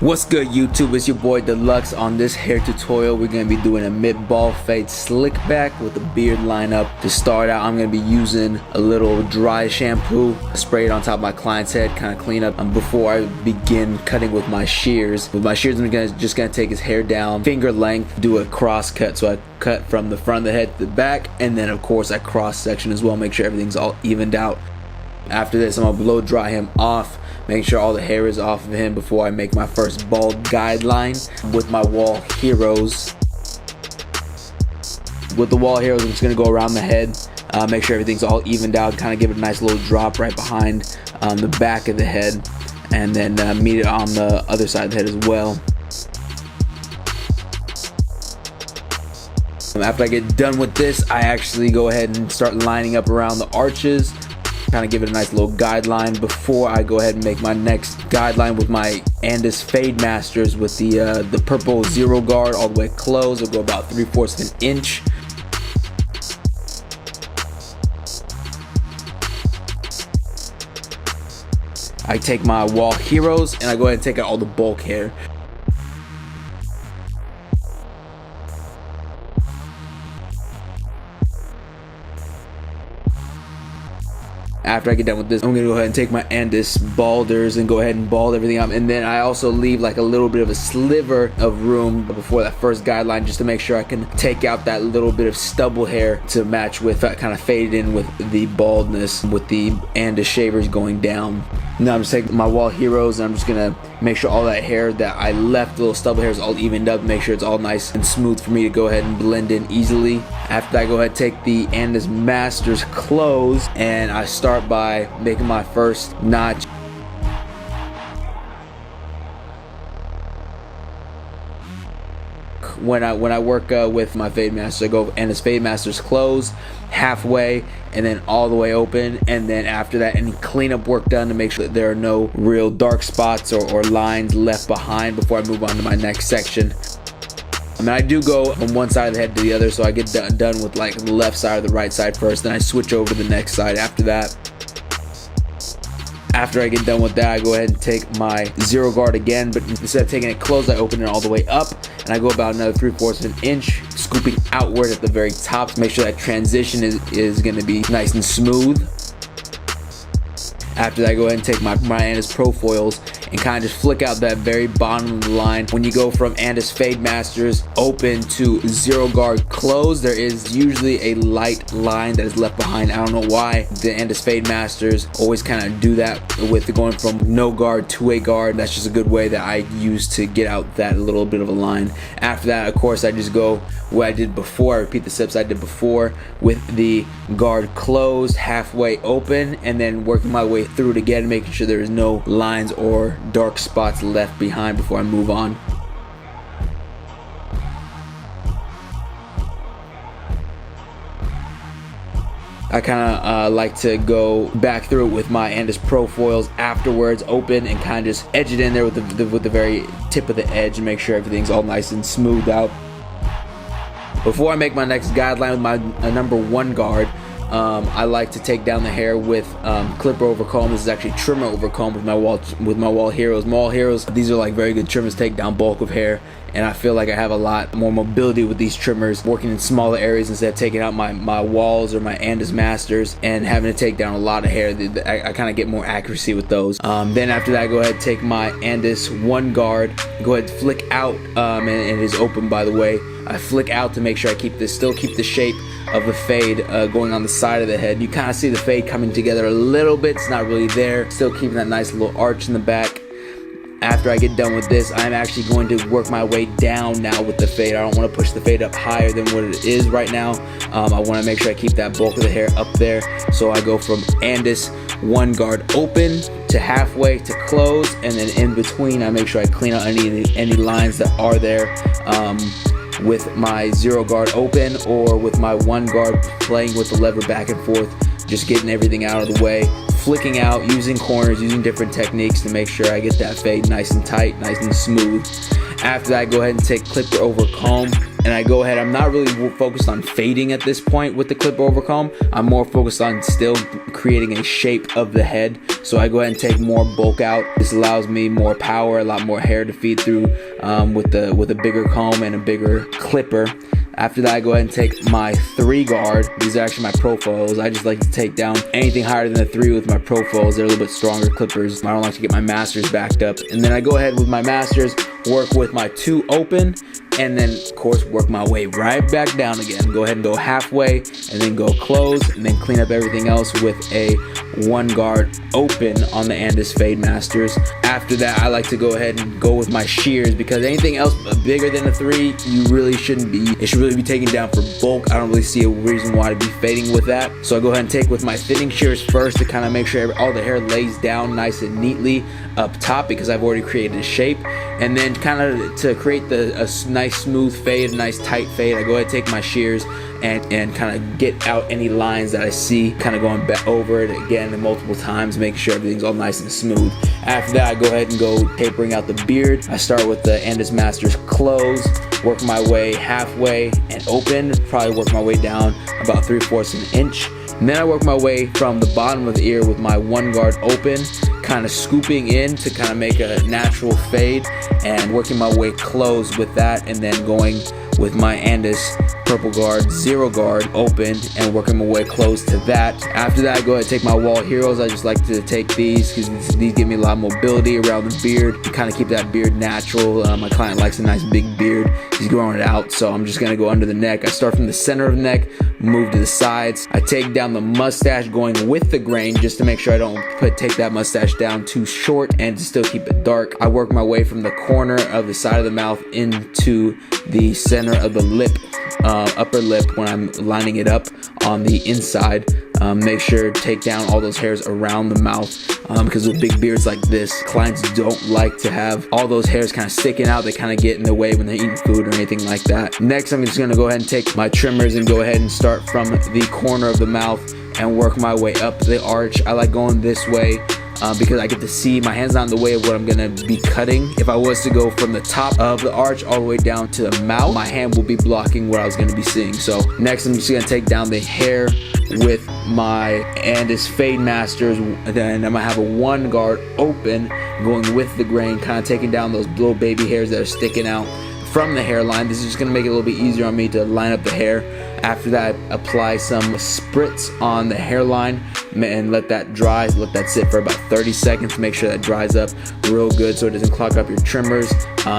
What's good, YouTube? It's your boy Deluxe. On this hair tutorial, we're going to be doing a mid-ball fade slick back with a beard lineup. To start out, I'm going to be using a little dry shampoo, spray it on top of my client's head, kind of clean up before I begin cutting with my shears. With my shears, I'm just going to take his hair down finger length, do a cross cut. So I cut from the front of the head to the back, and then of course I cross section as well, make sure everything's all evened out. After this, I'm going to blow dry him off, make sure all the hair is off of him before I make my first bald guideline with my wall heroes. With the wall heroes, I'm just going to go around the head, make sure everything's all evened out, kind of give it a nice little drop right behind the back of the head, and then meet it on the other side of the head as well. After I get done with this, I actually go ahead and start lining up around the arches, kind of give it a nice little guideline before I go ahead and make my next guideline with my Andis Fade Masters with the purple zero guard all the way closed. I'll go about 3/4 of an inch. I take my wall heroes and I go ahead and take out all the bulk hair. After I get done with this, I'm gonna go ahead and take my Andis balders and go ahead and bald everything up, and then I also leave like a little bit of a sliver of room before that first guideline, just to make sure I can take out that little bit of stubble hair to match with kind of fade in with the baldness with the Andis shavers going down. Now I'm just taking my wall heroes and I'm just gonna make sure all that hair that I left, the little stubble hair, is all evened up, make sure it's all nice and smooth for me to go ahead and blend in easily. After that, I go ahead and take the Andis Masters close and I start by making my first notch. When I work with my Fade Masters, I go Andis Fade Masters close, halfway, and then all the way open, and then after that, any cleanup work done to make sure that there are no real dark spots or lines left behind before I move on to my next section. I mean, I do go from one side of the head to the other, so I get done with like the left side or the right side first, then I switch over to the next side after that. After I get done with that, I go ahead and take my zero guard again, but instead of taking it closed, I open it all the way up, and I go about another 3/4 of an inch, scooping outward at the very top to make sure that transition is going to be nice and smooth. After that, I go ahead and take my Andis Profoils and kind of just flick out that very bottom of the line. When you go from Andis Fade Masters open to zero guard close, there is usually a light line that is left behind. I don't know why the Andis Fade Masters always kind of do that with going from no guard to a guard. That's just a good way that I use to get out that little bit of a line. After that, of course, I just go what I did before. I repeat the steps I did before with the guard closed, halfway open, and then working my way through it again, making sure there is no lines or dark spots left behind before I move on. I kind of like to go back through it with my Andis Profoils afterwards, open, and kind of just edge it in there with the very tip of the edge and make sure everything's all nice and smooth out. Before I make my next guideline with my number 1 guard, I like to take down the hair with clipper over comb. This is actually trimmer over comb with my wall heroes. My wall heroes, these are like very good trimmers, take down bulk of hair, and I feel like I have a lot more mobility with these trimmers, working in smaller areas instead of taking out my walls or my Andis Masters and having to take down a lot of hair. I kind of get more accuracy with those. Then after that, I go ahead and take my Andis 1 guard, go ahead and flick out, and it is open, by the way. I flick out to make sure I still keep the shape of the fade going on the side of the head. You kind of see the fade coming together a little bit. It's not really there. Still keeping that nice little arch in the back. After I get done with this, I'm actually going to work my way down now with the fade. I don't want to push the fade up higher than what it is right now. I want to make sure I keep that bulk of the hair up there. So I go from Andis 1 guard open to halfway to close, and then in between I make sure I clean out any lines that are there. With my zero guard open or with my 1 guard, playing with the lever back and forth, just getting everything out of the way, flicking out, using corners, using different techniques to make sure I get that fade nice and tight, nice and smooth. After that, I go ahead and take clipper over comb, and and I go ahead. I'm not really focused on fading at this point with the clip over comb. I'm more focused on still creating a shape of the head. So I go ahead and take more bulk out. This allows me more power, a lot more hair to feed through with a bigger comb and a bigger clipper. After that, I go ahead and take my 3 guard. These are actually my profiles. I just like to take down anything higher than the 3 with my profiles. They're a little bit stronger clippers. I don't like to get my masters backed up. And then I go ahead with my masters, work with my 2 open, and then of course work my way right back down again. Go ahead and go halfway, and then go close, and then clean up everything else with a 1 guard open on the Andis Fade Masters. After that, I like to go ahead and go with my shears, because anything else bigger than a 3, you really shouldn't be. It should really be taken down for bulk. I don't really see a reason why to be fading with that. So I go ahead and take with my thinning shears first to kind of make sure all the hair lays down nice and neatly up top, because I've already created a shape. And then kind of to create a nice smooth fade, a nice tight fade, I go ahead and take my shears and kind of get out any lines that I see, kind of going back over it again multiple times, making sure everything's all nice and smooth. After that, I go ahead and go tapering out the beard. I start with the Andis Masters close, work my way halfway and open, probably work my way down about 3/4 of an inch. And then I work my way from the bottom of the ear with my 1 guard open, kind of scooping in to kind of make a natural fade, and working my way close with that, and then going with my Andis purple guard 0 guard open and working my way close to that. After that, I go ahead and take my wall heroes. I just like to take these because these give me a lot of mobility around the beard to kind of keep that beard natural. My client likes a nice big beard. He's growing it out, so I'm just gonna go under the neck. I start from the center of the neck, move to the sides. I take down the mustache going with the grain just to make sure I don't take that mustache down too short and to still keep it dark. I work my way from the corner of the side of the mouth into the center of the lip, upper lip, when I'm lining it up on the inside. Make sure to take down all those hairs around the mouth, because with big beards like this, clients don't like to have all those hairs kind of sticking out. They kind of get in the way when they're eating food or anything like that. Next, I'm just going to go ahead and take my trimmers and go ahead and start from the corner of the mouth and work my way up the arch. I like going this way because I get to see my hands not in the way of what I'm gonna be cutting. If I was to go from the top of the arch all the way down to the mouth, my hand will be blocking what I was gonna be seeing. So next, I'm just gonna take down the hair with my Andis Fade Masters, then I'm gonna have a 1 guard open going with the grain, kind of taking down those little baby hairs that are sticking out from the hairline. This is just gonna make it a little bit easier on me to line up the hair. After that, apply some spritz on the hairline and let that dry, let that sit for about 30 seconds. Make sure that dries up real good so it doesn't clog up your trimmers.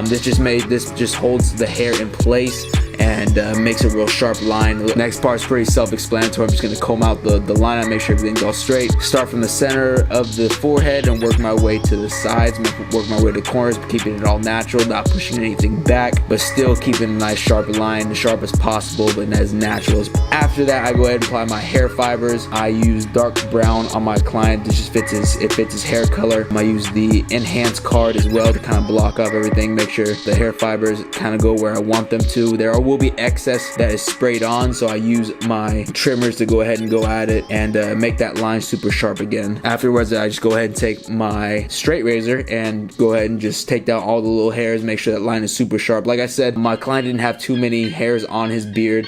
This just holds the hair in place and makes a real sharp line. The next part's pretty self-explanatory. I'm just gonna comb out the line and make sure everything's all straight. Start from the center of the forehead and work my way to the sides, work my way to the corners, keeping it all natural, not pushing anything back, but still keeping a nice sharp line, the sharpest possible, but as natural as. After that, I go ahead and apply my hair fibers. I use dark brown on my client. This just fits his hair color. I use the enhanced card as well to kind of block up everything, make sure the hair fibers kind of go where I want them to. There will be excess that is sprayed on, so I use my trimmers to go ahead and go at it and make that line super sharp again. Afterwards, I just go ahead and take my straight razor and go ahead and just take down all the little hairs, make sure that line is super sharp. Like I said, my client didn't have too many hairs on his beard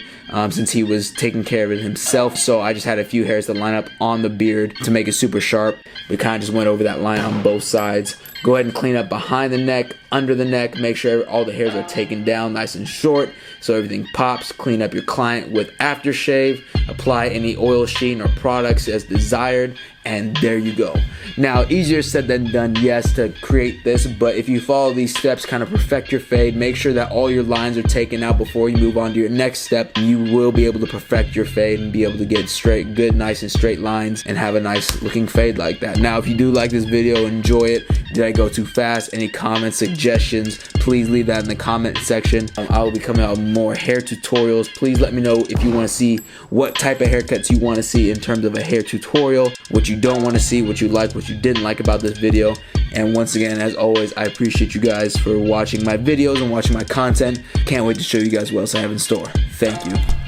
since he was taking care of it himself, so I just had a few hairs to line up on the beard to make it super sharp. We kind of just went over that line on both sides. Go ahead and clean up behind the neck, under the neck, make sure all the hairs are taken down nice and short so everything pops. Clean up your client with aftershave, apply any oil sheen or products as desired, and there you go. Now, easier said than done, yes, to create this, but if you follow these steps, kind of perfect your fade, make sure that all your lines are taken out before you move on to your next step, you will be able to perfect your fade and be able to get straight, good, nice and straight lines and have a nice looking fade like that. Now, if you do like this video, enjoy it. Did I go too fast? Any comments, suggestions, please leave that in the comment section. I will be coming out with more hair tutorials. Please let me know if you want to see what type of haircuts you want to see in terms of a hair tutorial, what you don't want to see, what you like, what you didn't like about this video. And once again, as always, I appreciate you guys for watching my videos and watching my content. Can't wait to show you guys what else I have in store. Thank you.